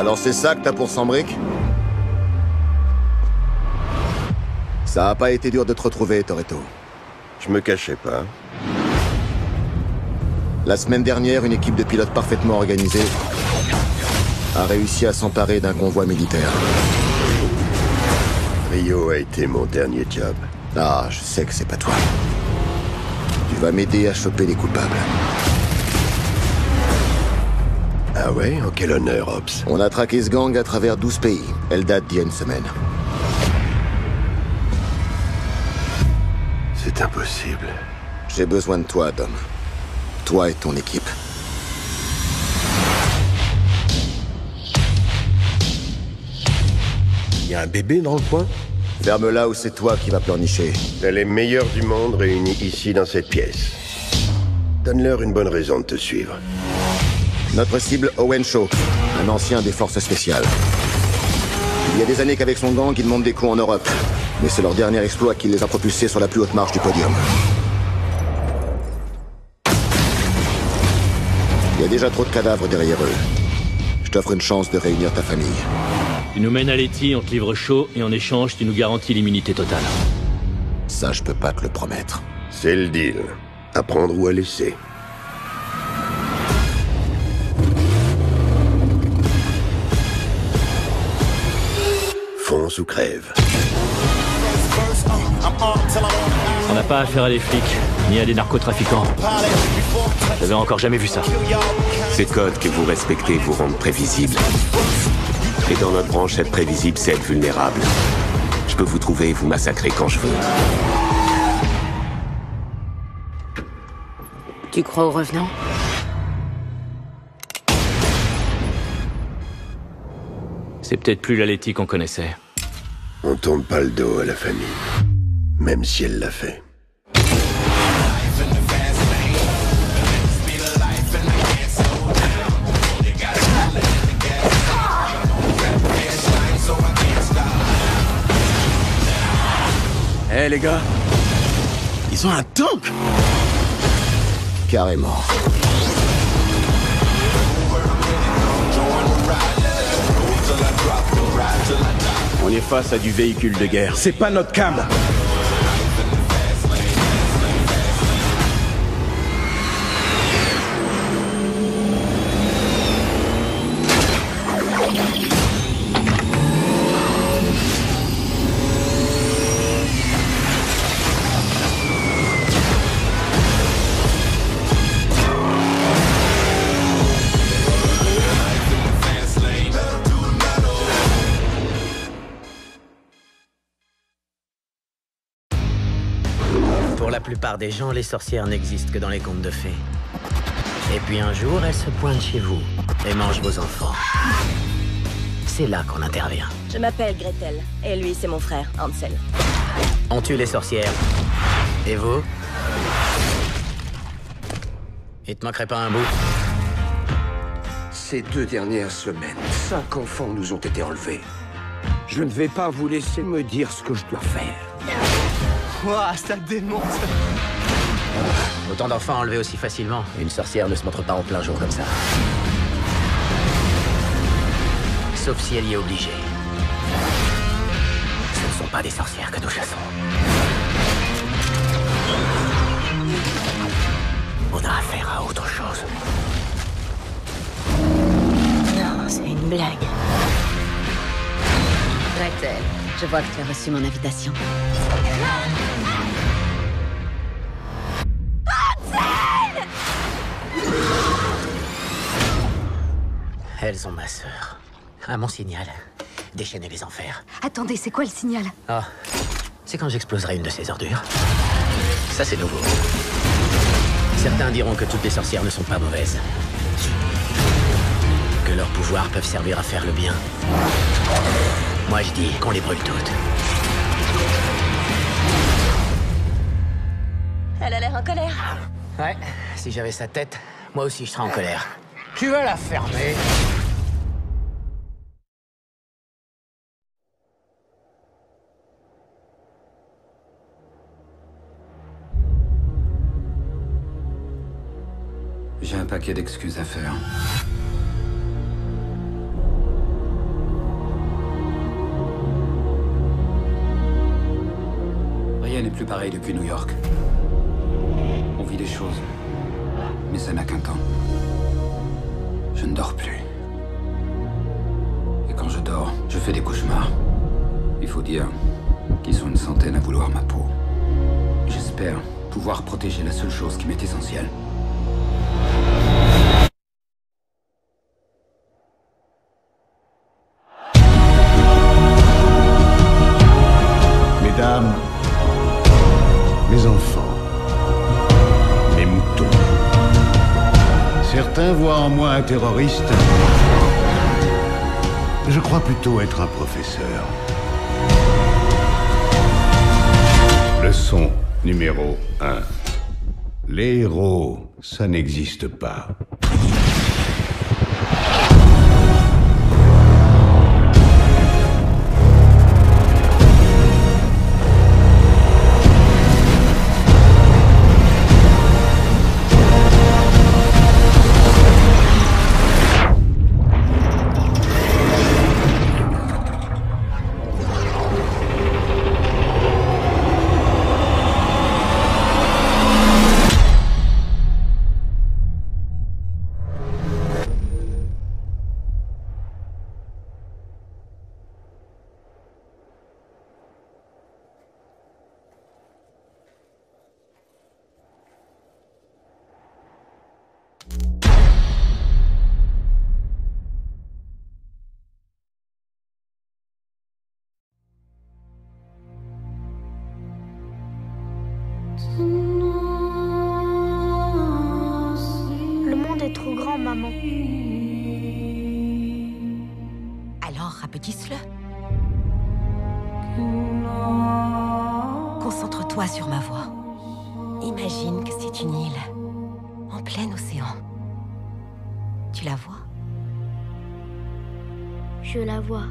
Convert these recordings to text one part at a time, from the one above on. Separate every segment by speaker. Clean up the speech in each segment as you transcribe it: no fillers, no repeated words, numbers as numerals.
Speaker 1: Alors c'est ça que t'as pour 100 briques? Ça a pas été dur de te retrouver, Toretto.
Speaker 2: Je me cachais pas.
Speaker 1: La semaine dernière, une équipe de pilotes parfaitement organisée a réussi à s'emparer d'un convoi militaire.
Speaker 2: Rio a été mon dernier job.
Speaker 1: Ah, je sais que c'est pas toi. Tu vas m'aider à choper les coupables.
Speaker 2: Ah ouais? En quel honneur, Ops?
Speaker 1: On a traqué ce gang à travers 12 pays. Elle date d'il y a une semaine.
Speaker 2: C'est impossible.
Speaker 1: J'ai besoin de toi, Dom. Toi et ton équipe.
Speaker 3: Il y a un bébé dans le coin?
Speaker 1: Ferme-la ou c'est toi qui vas pleurnicher.
Speaker 2: T'as les meilleurs du monde réunis ici dans cette pièce. Donne-leur une bonne raison de te suivre.
Speaker 1: Notre cible, Owen Shaw, un ancien des forces spéciales. Il y a des années qu'avec son gang, ils montent des coups en Europe. Mais c'est leur dernier exploit qui les a propulsés sur la plus haute marche du podium. Il y a déjà trop de cadavres derrière eux. Je t'offre une chance de réunir ta famille.
Speaker 4: Tu nous mènes à Letty, on te livre chaud, et en échange, tu nous garantis l'immunité totale.
Speaker 1: Ça, je peux pas te le promettre.
Speaker 2: C'est le deal. À prendre ou à laisser. Fonce ou crève.
Speaker 4: On n'a pas affaire à des flics, ni à des narcotrafiquants. J'avais encore jamais vu ça.
Speaker 5: Ces codes que vous respectez vous rendent prévisibles. Et dans notre branche, être prévisible, c'est être vulnérable. Je peux vous trouver et vous massacrer quand je veux.
Speaker 6: Tu crois aux revenants?
Speaker 4: C'est peut-être plus la Letty qu'on connaissait.
Speaker 2: On tourne pas le dos à la famille. Même si elle l'a fait.
Speaker 3: Eh les gars, ils ont un tank!
Speaker 1: Carrément.
Speaker 3: On est face à du véhicule de guerre. C'est pas notre cam!
Speaker 7: Pour la plupart des gens, les sorcières n'existent que dans les contes de fées. Et puis un jour, elles se pointent chez vous et mangent vos enfants. C'est là qu'on intervient.
Speaker 8: Je m'appelle Gretel, et lui, c'est mon frère, Hansel.
Speaker 7: On tue les sorcières. Et vous? Il te manquerait pas un bout?
Speaker 9: Ces 2 dernières semaines, 5 enfants nous ont été enlevés. Je ne vais pas vous laisser me dire ce que je dois faire.
Speaker 3: Ouah, ça démonte!
Speaker 7: Autant d'enfants enlevés aussi facilement. Une sorcière ne se montre pas en plein jour comme ça. Sauf si elle y est obligée. Ce ne sont pas des sorcières que nous chassons. On a affaire à autre chose.
Speaker 6: Non, c'est une blague. Gretel, je vois que tu as reçu mon invitation.
Speaker 7: Elles ont ma sœur. À mon signal, déchaîner les enfers.
Speaker 6: Attendez, c'est quoi le signal?
Speaker 7: Ah, c'est quand j'exploserai une de ces ordures. Ça, c'est nouveau. Certains diront que toutes les sorcières ne sont pas mauvaises. Que leurs pouvoirs peuvent servir à faire le bien. Moi, je dis qu'on les brûle toutes.
Speaker 8: Elle a l'air en colère.
Speaker 7: Ouais, si j'avais sa tête, moi aussi je serais en colère. Tu vas la fermer.
Speaker 9: J'ai un paquet d'excuses à faire.
Speaker 10: pareil depuis New York. On vit des choses, mais ça n'a qu'un temps. Je ne dors plus. Et quand je dors, je fais des cauchemars. Il faut dire qu'ils sont une centaine à vouloir ma peau. J'espère pouvoir protéger la seule chose qui m'est essentielle.
Speaker 11: Mesdames, mes enfants, mes moutons. Certains voient en moi un terroriste. Je crois plutôt être un professeur. Leçon numéro 1. Les héros, ça n'existe pas.
Speaker 12: Le monde est trop grand, maman.
Speaker 6: Alors, rapetisse-le. Concentre-toi sur ma voix. Imagine que c'est une île, en plein océan. Tu la vois?
Speaker 12: Je la vois.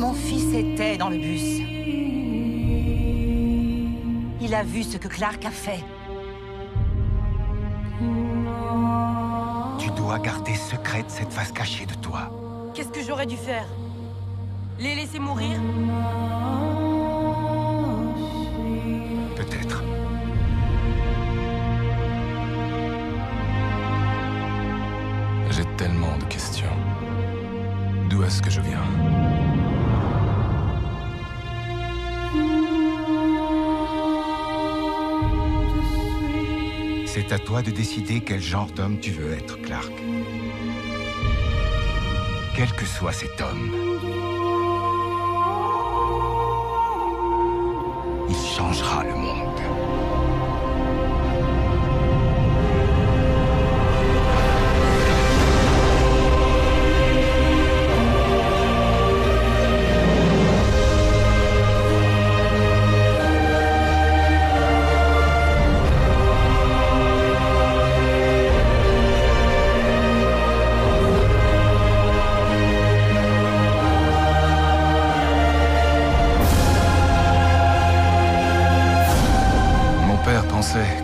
Speaker 13: Mon fils était dans le bus. Il a vu ce que Clark a fait.
Speaker 14: Tu dois garder secrète cette face cachée de toi.
Speaker 13: Qu'est-ce que j'aurais dû faire? Les laisser mourir?
Speaker 14: Peut-être.
Speaker 15: J'ai tellement de questions. D'où est-ce que je viens?
Speaker 14: C'est à toi de décider quel genre d'homme tu veux être, Clark. Quel que soit cet homme, il changera le monde.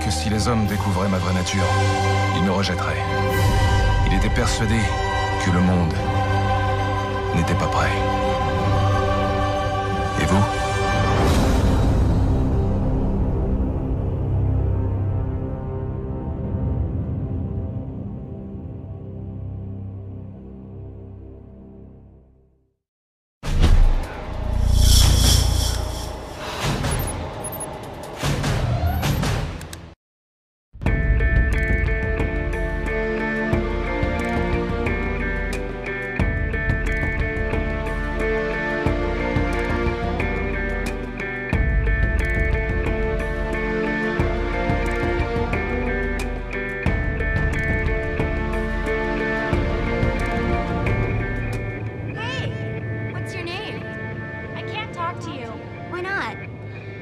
Speaker 15: Que si les hommes découvraient ma vraie nature, ils me rejetteraient. Il était persuadé que le monde n'était pas prêt. Et vous ?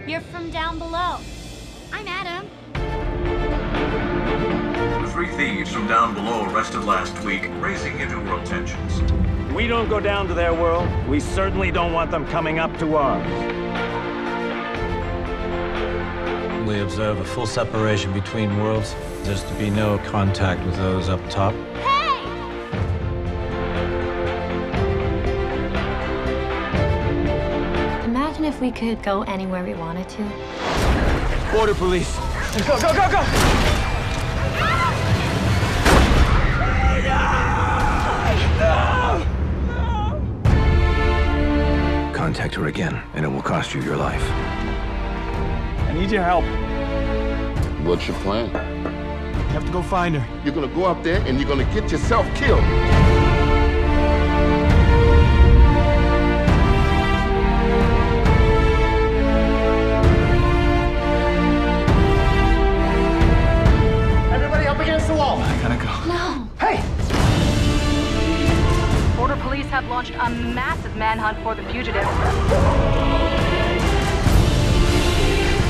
Speaker 12: You're from down below. I'm Adam.
Speaker 16: The three thieves from down below arrested last week, raising interworld tensions.
Speaker 17: We don't go down to their world. We certainly don't want them coming up to ours.
Speaker 18: We observe a full separation between worlds. There's to be no contact with those up top.
Speaker 12: The Imagine if we could go anywhere we wanted to.
Speaker 3: Border police. Go, go, go, go!
Speaker 9: Contact her again, and it will cost you your life.
Speaker 3: I need your help.
Speaker 19: What's your plan?
Speaker 3: You have to go find her.
Speaker 19: You're gonna go up there and you're gonna get yourself killed.
Speaker 3: Everybody up against the wall.
Speaker 15: I gotta go.
Speaker 12: No.
Speaker 3: Hey!
Speaker 13: Border police have launched a massive manhunt for the fugitive.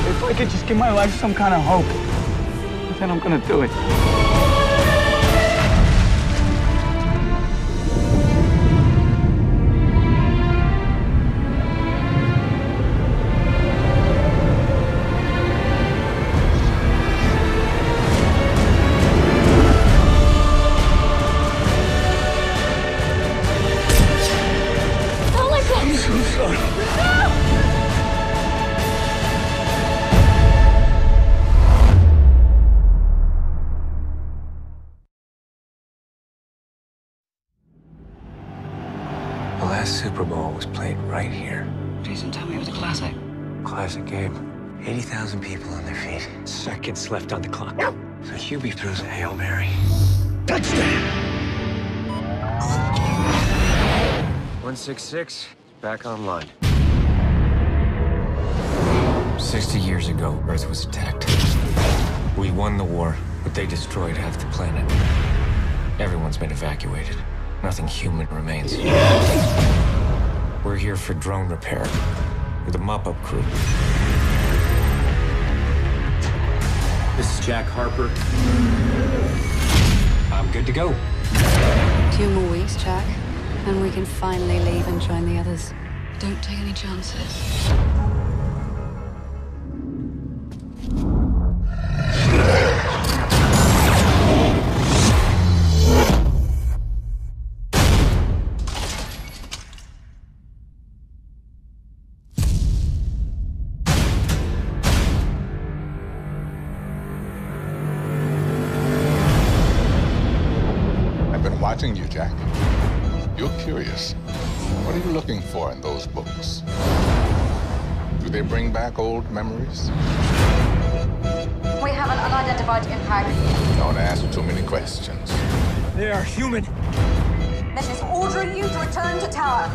Speaker 3: If I could just give my life some kind of hope, then I'm gonna do it.
Speaker 12: Don't let go!
Speaker 3: I'm so sorry.
Speaker 12: No!
Speaker 10: The last Super Bowl was played right here.
Speaker 20: Please don't tell me it was a classic.
Speaker 10: Classic game. 80,000 people on their feet. Seconds left on the clock. So Hubie throws a Hail Mary.
Speaker 3: Touchdown!
Speaker 10: 166, back online. 60 years ago, Earth was attacked. We won the war, but they destroyed half the planet. Everyone's been evacuated. Nothing human remains. We're here for drone repair with a mop-up crew.
Speaker 9: This is Jack Harper.
Speaker 10: I'm good to go.
Speaker 20: 2 more weeks, Jack, and we can finally leave and join the others. Don't take any chances.
Speaker 21: Watching you, Jack. You're curious. What are you looking for in those books? Do they bring back old memories?
Speaker 22: We have an unidentified impact.
Speaker 21: Don't ask too many questions.
Speaker 3: They are human.
Speaker 22: This is ordering you to return to tower.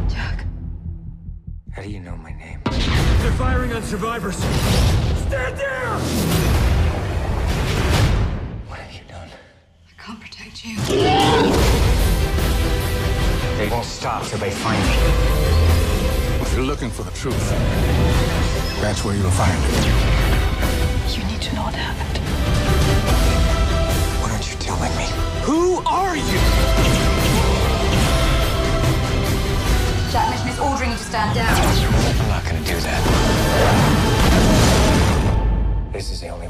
Speaker 20: Jack.
Speaker 10: How do you know my name?
Speaker 3: They're firing on survivors. Stand there!
Speaker 10: What have you done?
Speaker 20: I can't protect you.
Speaker 10: They won't stop till they find me.
Speaker 21: If you're looking for the truth, that's where you'll find it.
Speaker 20: You need to know what happened.
Speaker 10: Why aren't you telling me?
Speaker 3: Who are you?
Speaker 22: Jack, mission is ordering you to stand down.
Speaker 10: I'm not gonna do that. This is the only